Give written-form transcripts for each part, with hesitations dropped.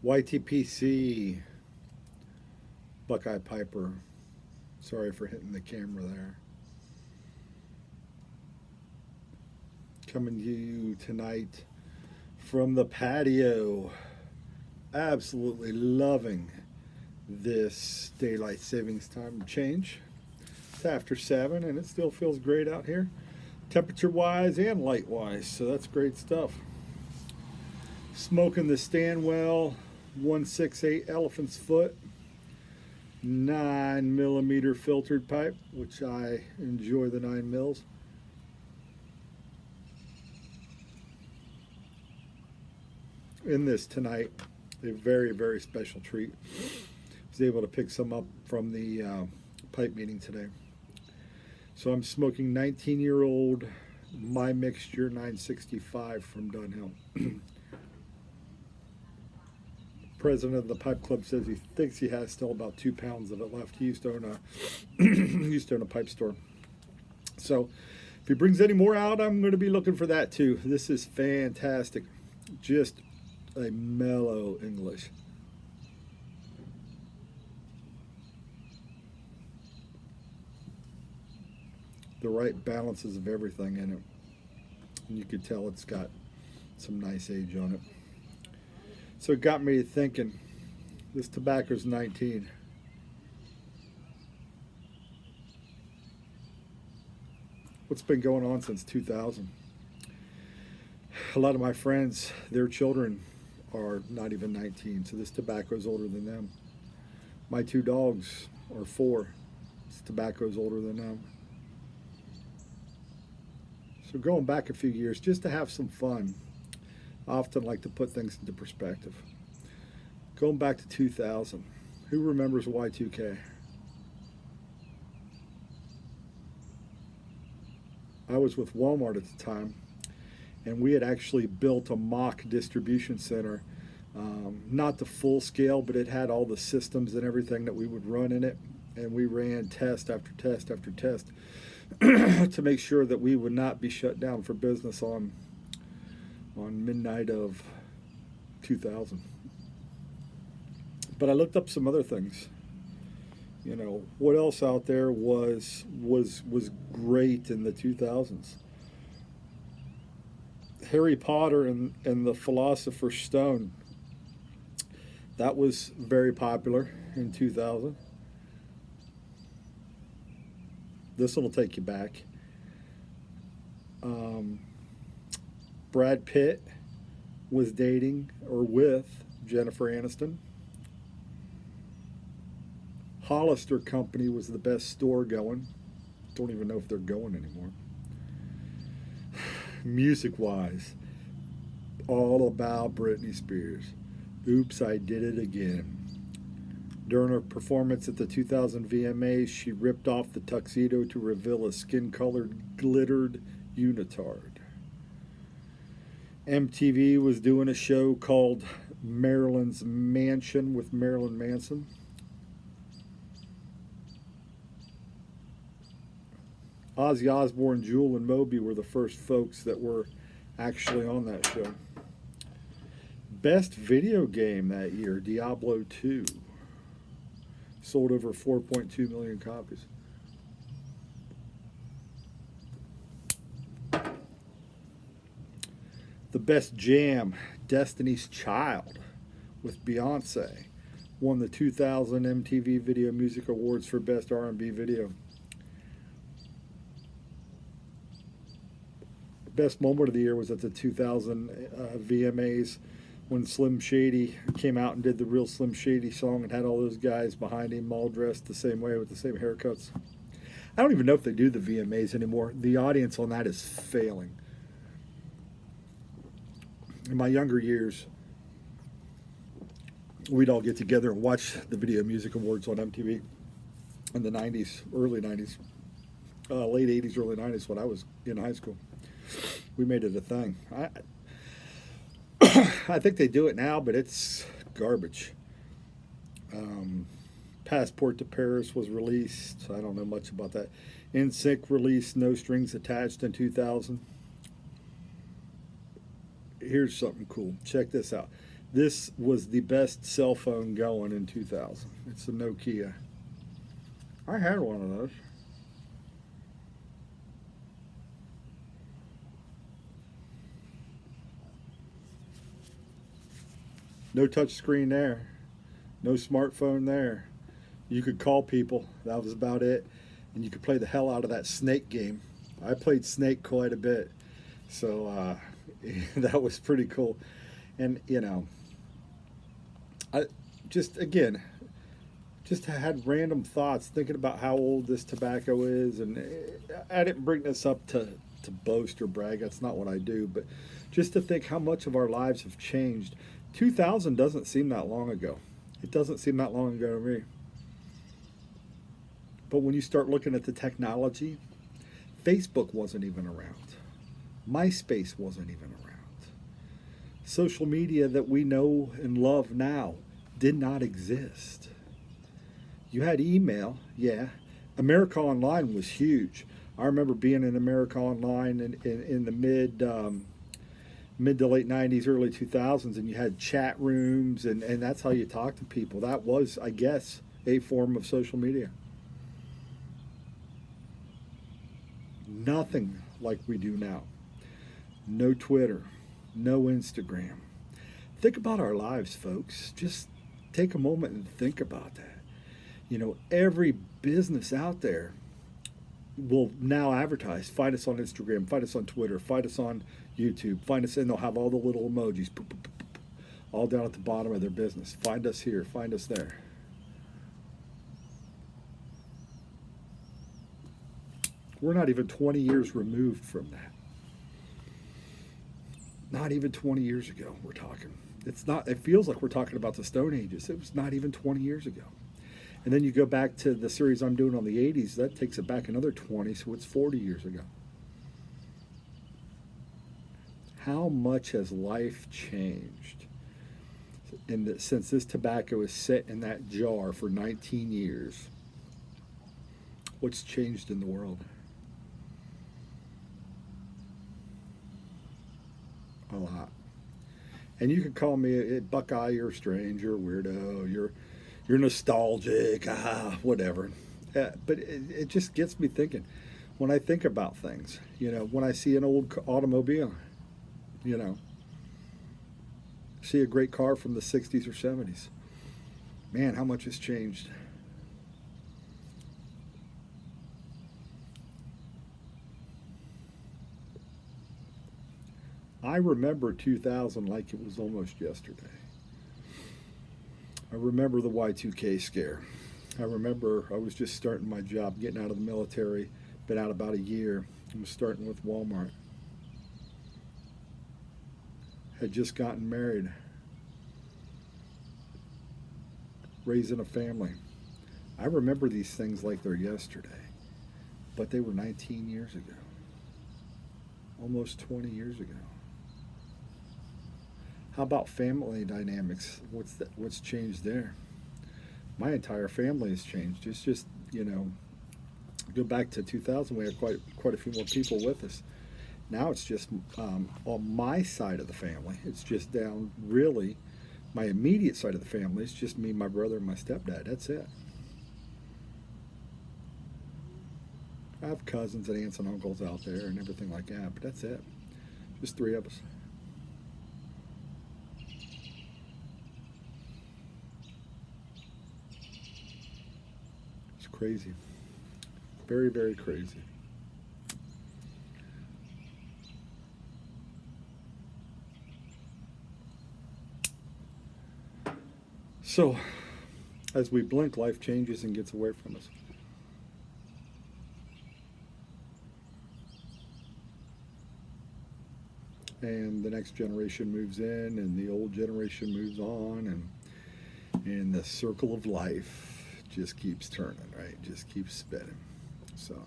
YTPC Buckeye Piper. Sorry for hitting the camera there. Coming to you tonight from the patio. Absolutely loving this daylight savings time change. It's after 7 and it still feels great out here, temperature wise and light wise, so that's great stuff. Smoking the Stanwell 168 Elephant's Foot 9mm filtered pipe, which I enjoy the 9 mils. In this tonight, a very, very special treat. I was able to pick some up from the pipe meeting today. So I'm smoking 19-year-old My Mixture 965 from Dunhill. President of the pipe club says he thinks he has still about 2 pounds of it left. He used to own a pipe store. So if he brings any more out, I'm going to be looking for that too. This is fantastic. Just a mellow English. The right balances of everything in it. And you could tell it's got some nice age on it. So it got me thinking, this tobacco's 19. What's been going on since 2000? A lot of my friends, their children are not even 19, so this tobacco's older than them. My 2 dogs are 4. This tobacco's older than them. So going back a few years, just to have some fun, I often like to put things into perspective. Going back to 2000, who remembers Y2K? I was with Walmart at the time, and we had actually built a mock distribution center. Not the full scale, but it had all the systems and everything that we would run in it. And we ran test after test after test to make sure that we would not be shut down for business on midnight of 2000. But I looked up some other things. You know, what else out there was great in the 2000s? Harry Potter and the Philosopher's Stone. That was very popular in 2000. This one will take you back. Brad Pitt was dating or with Jennifer Aniston. Hollister Company was the best store going. Don't even know if they're going anymore. Music-wise, all about Britney Spears. Oops, I did it again. During her performance at the 2000 VMAs, she ripped off the tuxedo to reveal a skin-colored, glittered unitard. MTV was doing a show called Marilyn's Mansion with Marilyn Manson. Ozzy Osbourne, Jewel, and Moby were the first folks that were actually on that show. Best video game that year, Diablo 2. Sold over 4.2 million copies. The best jam, Destiny's Child with Beyonce, won the 2000 MTV Video Music Awards for Best R&B Video. Best moment of the year was at the 2000 VMAs when Slim Shady came out and did the real Slim Shady song and had all those guys behind him all dressed the same way with the same haircuts. I don't even know if they do the VMAs anymore. The audience on that is failing. In my younger years, we'd all get together and watch the Video Music Awards on MTV in the 90s, early 90s, late 80s, early 90s when I was in high school. We made it a thing. I think they do it now, but it's garbage. Passport to Paris was released. I don't know much about that. NSYNC released No Strings Attached in 2000. Here's something cool. Check this out. This was the best cell phone going in 2000. It's a Nokia. I had one of those. No touch screen there. No smartphone there. You could call people. That was about it. And you could play the hell out of that Snake game. I played Snake quite a bit. So that was pretty cool. And, I just, again, just had random thoughts thinking about how old this tobacco is. And I didn't bring this up to boast or brag. That's not what I do. But just to think how much of our lives have changed. 2000 doesn't seem that long ago. It doesn't seem that long ago to me. But when you start looking at the technology, Facebook wasn't even around. MySpace wasn't even around. Social media that we know and love now did not exist. You had email, yeah. America Online was huge. I remember being in America Online in the mid to late 90s, early 2000s, and you had chat rooms, and that's how you talk to people. That was, I guess, a form of social media. Nothing like we do now. No Twitter, no Instagram. Think about our lives, folks. Just take a moment and think about that. Every business out there will now advertise. Find us on Instagram, find us on Twitter, find us on YouTube, find us, and they'll have all the little emojis all down at the bottom of their business. Find us here, find us there. We're not even 20 years removed from that. Not even 20 years ago we're talking. It feels like we're talking about the Stone Ages. It was not even 20 years ago. And then you go back to the series I'm doing on the 80s, that takes it back another 20, so it's 40 years ago. How much has life changed since this tobacco is set in that jar for 19 years? What's changed in the world? A lot. And you can call me a Buckeye, you're strange, you're a weirdo, you're nostalgic, whatever. But it just gets me thinking. When I think about things, when I see an old automobile, see a great car from the 60s or 70s, man, how much has changed. I remember 2000 like it was almost yesterday. I remember the Y2K scare. I remember I was just starting my job, getting out of the military, been out about a year. I was starting with Walmart. Had just gotten married, raising a family. I remember these things like they're yesterday, but they were 19 years ago, almost 20 years ago. How about family dynamics? What's changed there? My entire family has changed. It's just, go back to 2000, we had quite a few more people with us. Now it's just on my side of the family. It's just down really my immediate side of the family. It's just me, my brother, and my stepdad. That's it. I have cousins and aunts and uncles out there and everything like that, but that's it. Just three of us. It's crazy. Very, very crazy. So, as we blink, life changes and gets away from us. And the next generation moves in, and the old generation moves on, and the circle of life just keeps turning, right? Just keeps spinning. So,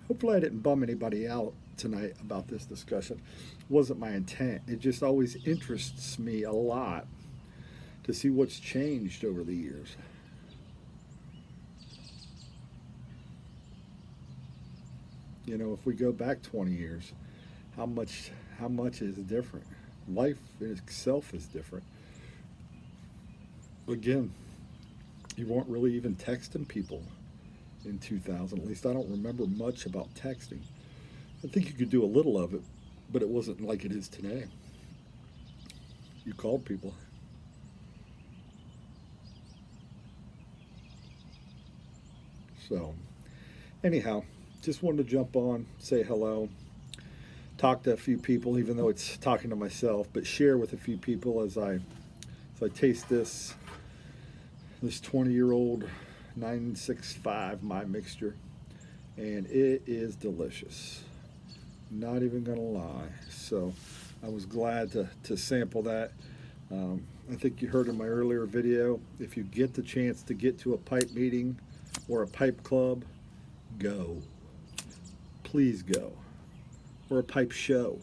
hopefully I didn't bum anybody out tonight about this discussion. It wasn't my intent. It just always interests me a lot to see what's changed over the years. If we go back 20 years, how much is different? life in itself is different. Again, you weren't really even texting people in 2000. At least I don't remember much about texting. I think you could do a little of it, but it wasn't like it is today. You called people. So, anyhow, just wanted to jump on, say hello, talk to a few people, even though it's talking to myself, but share with a few people as I taste this 20-year-old 965 My Mixture, and it is delicious. Not even gonna lie. So I was glad to sample that. I think you heard in my earlier video, if you get the chance to get to a pipe meeting or a pipe club, go. Please go. Or a pipe show.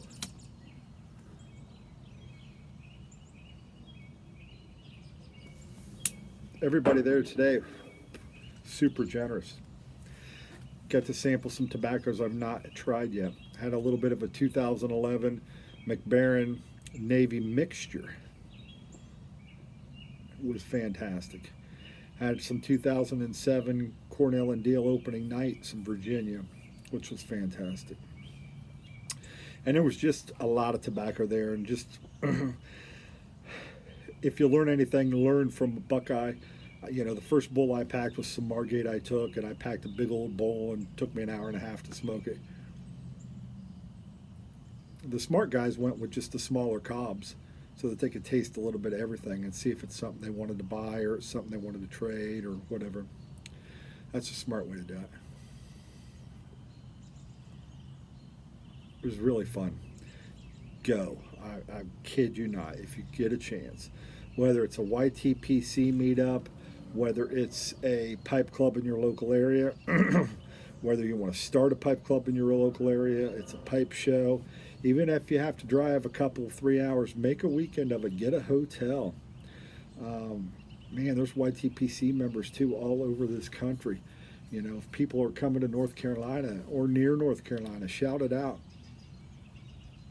Everybody there today, super generous. Got to sample some tobaccos I've not tried yet. Had a little bit of a 2011 McBaron Navy mixture. It was fantastic. Had some 2007 Cornell and Deal opening nights in Virginia, which was fantastic. And there was just a lot of tobacco there, and just if you learn anything, learn from Buckeye. You know, the first bowl I packed was some Margate I took, and I packed a big old bowl, and it took me an hour and a half to smoke it. The smart guys went with just the smaller cobs so that they could taste a little bit of everything and see if it's something they wanted to buy or it's something they wanted to trade or whatever. That's a smart way to do it. It was really fun. Go. I kid you not. If you get a chance, whether it's a YTPC meetup, whether it's a pipe club in your local area, whether you want to start a pipe club in your local area, it's a pipe show. Even if you have to drive a couple, 3 hours, make a weekend of it. Get a hotel. Man, there's YTPC members too all over this country. You know, if people are coming to North Carolina or near North Carolina, shout it out.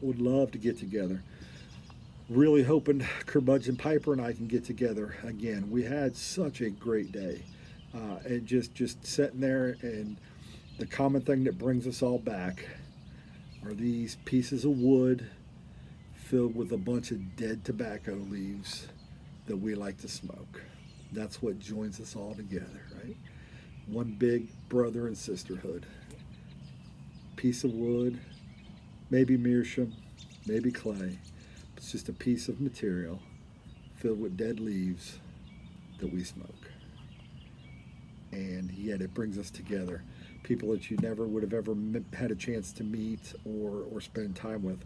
Would love to get together. Really hoping Curmudgeon Piper and I can get together again. We had such a great day. And just sitting there, and the common thing that brings us all back are these pieces of wood filled with a bunch of dead tobacco leaves that we like to smoke. That's what joins us all together, right? One big brother and sisterhood. Piece of wood, maybe meerschaum, maybe clay. It's just a piece of material filled with dead leaves that we smoke. And yet it brings us together. People that you never would have ever had a chance to meet or spend time with.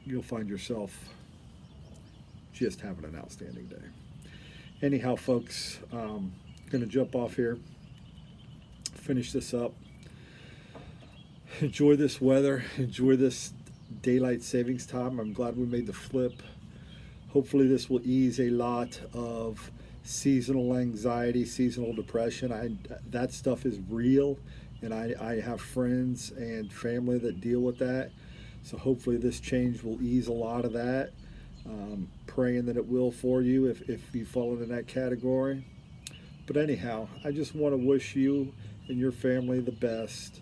You'll find yourself just having an outstanding day. Anyhow, folks, gonna jump off here, finish this up. Enjoy this weather, enjoy this daylight savings time. I'm glad we made the flip. Hopefully this will ease a lot of seasonal anxiety, seasonal depression. That stuff is real, and I have friends and family that deal with that. So hopefully this change will ease a lot of that. Praying that it will for you if you fall into that category. But anyhow, I just want to wish you and your family the best.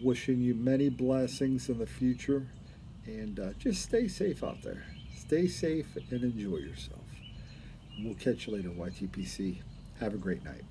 Wishing you many blessings in the future, and just stay safe out there. Stay safe and enjoy yourself. We'll catch you later, YTPC. Have a great night.